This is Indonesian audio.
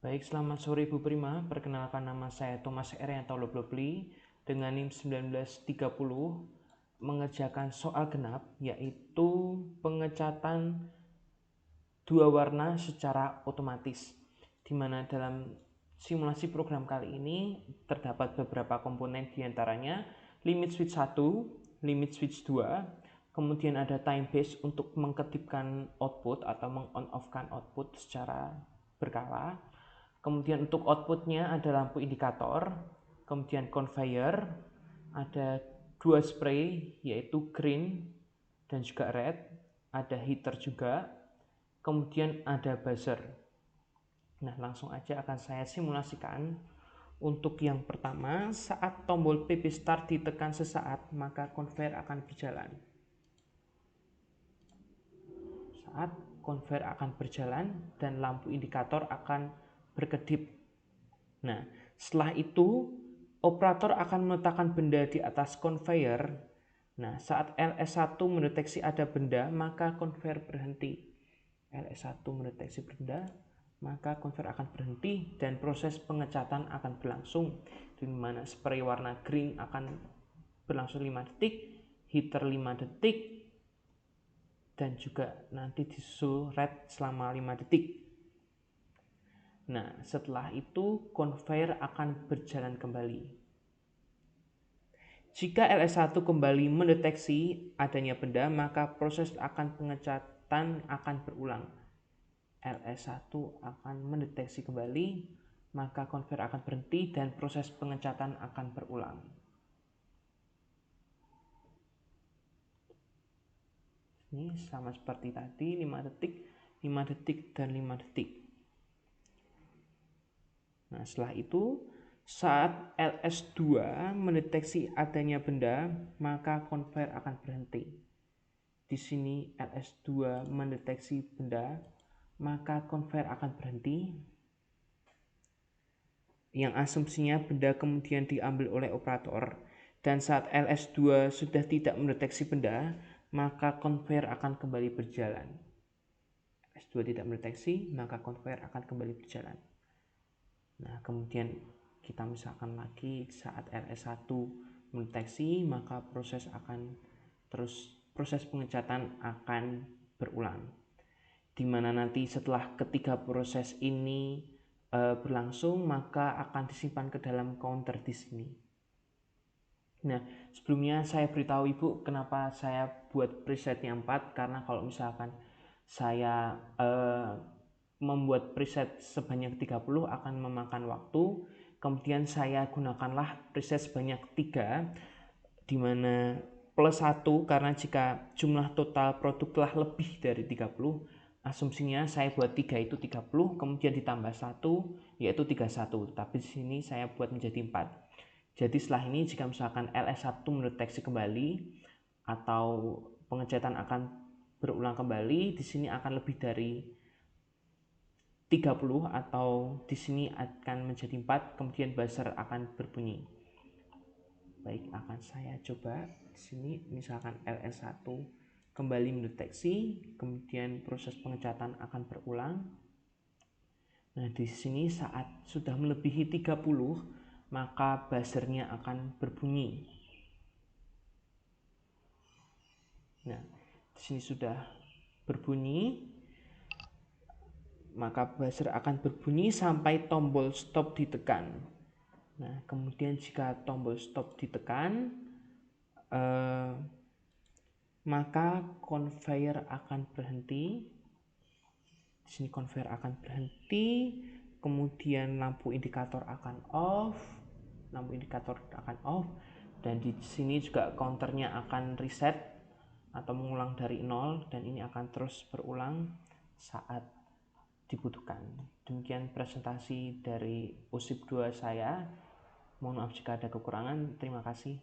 Baik, selamat sore Ibu Prima. Perkenalkan nama saya Thomas Erianto Loblobli dengan NIM 1930 mengerjakan soal genap, yaitu pengecatan dua warna secara otomatis, di mana dalam simulasi program kali ini terdapat beberapa komponen, diantaranya limit switch 1, limit switch 2, kemudian ada time base untuk mengkedipkan output atau meng-on-off-kan output secara berkala. Kemudian untuk outputnya ada lampu indikator, kemudian conveyor, ada dua spray yaitu green dan juga red, ada heater juga, kemudian ada buzzer. Nah, langsung aja akan saya simulasikan. Untuk yang pertama, saat tombol PP start ditekan sesaat, maka conveyor akan berjalan. Saat conveyor akan berjalan dan lampu indikator akan berkedip. Nah, setelah itu operator akan meletakkan benda di atas conveyor. Nah, saat LS1 mendeteksi ada benda, maka conveyor berhenti. LS1 mendeteksi benda, maka conveyor akan berhenti dan proses pengecatan akan berlangsung, di mana spray warna green akan berlangsung 5 detik, heater 5 detik, dan juga nanti disusul red selama 5 detik. Nah, setelah itu conveyor akan berjalan kembali. Jika LS1 kembali mendeteksi adanya benda, maka proses pengecatan akan berulang. LS1 akan mendeteksi kembali, maka conveyor akan berhenti dan proses pengecatan akan berulang. Ini sama seperti tadi, 5 detik, 5 detik, dan 5 detik. Nah, setelah itu, saat LS2 mendeteksi adanya benda, maka conveyor akan berhenti. Di sini LS2 mendeteksi benda, maka conveyor akan berhenti. Yang asumsinya benda kemudian diambil oleh operator. Dan saat LS2 sudah tidak mendeteksi benda, maka conveyor akan kembali berjalan. LS2 tidak mendeteksi, maka conveyor akan kembali berjalan. Nah, kemudian kita misalkan lagi saat LS1 mendeteksi, maka proses pengecatan akan berulang. Di mana nanti setelah ketiga proses ini berlangsung, maka akan disimpan ke dalam counter di sini. Nah, sebelumnya saya beritahu Ibu kenapa saya buat presetnya 4, karena kalau misalkan saya membuat preset sebanyak 30 akan memakan waktu. Kemudian saya gunakanlah preset sebanyak 3, di mana plus 1, karena jika jumlah total produk telah lebih dari 30, asumsinya saya buat 3 itu 30, kemudian ditambah 1 yaitu 31, tapi di sini saya buat menjadi 4. Jadi setelah ini jika misalkan LS1 mendeteksi kembali atau pengecatan akan berulang kembali, di sini akan lebih dari 30 atau di sini akan menjadi 4, kemudian buzzer akan berbunyi. Baik, akan saya coba di sini misalkan LS1 kembali mendeteksi, kemudian proses pengecatan akan berulang. Nah, di sini saat sudah melebihi 30, maka buzzernya akan berbunyi. Nah, di sini sudah berbunyi, maka buzzer akan berbunyi sampai tombol stop ditekan. Nah, kemudian jika tombol stop ditekan, maka conveyor akan berhenti. Di sini conveyor akan berhenti, kemudian lampu indikator akan off, dan di sini juga counternya akan reset atau mengulang dari 0, dan ini akan terus berulang saat dibutuhkan. Demikian presentasi dari OSIP 2 saya. Mohon maaf jika ada kekurangan. Terima kasih.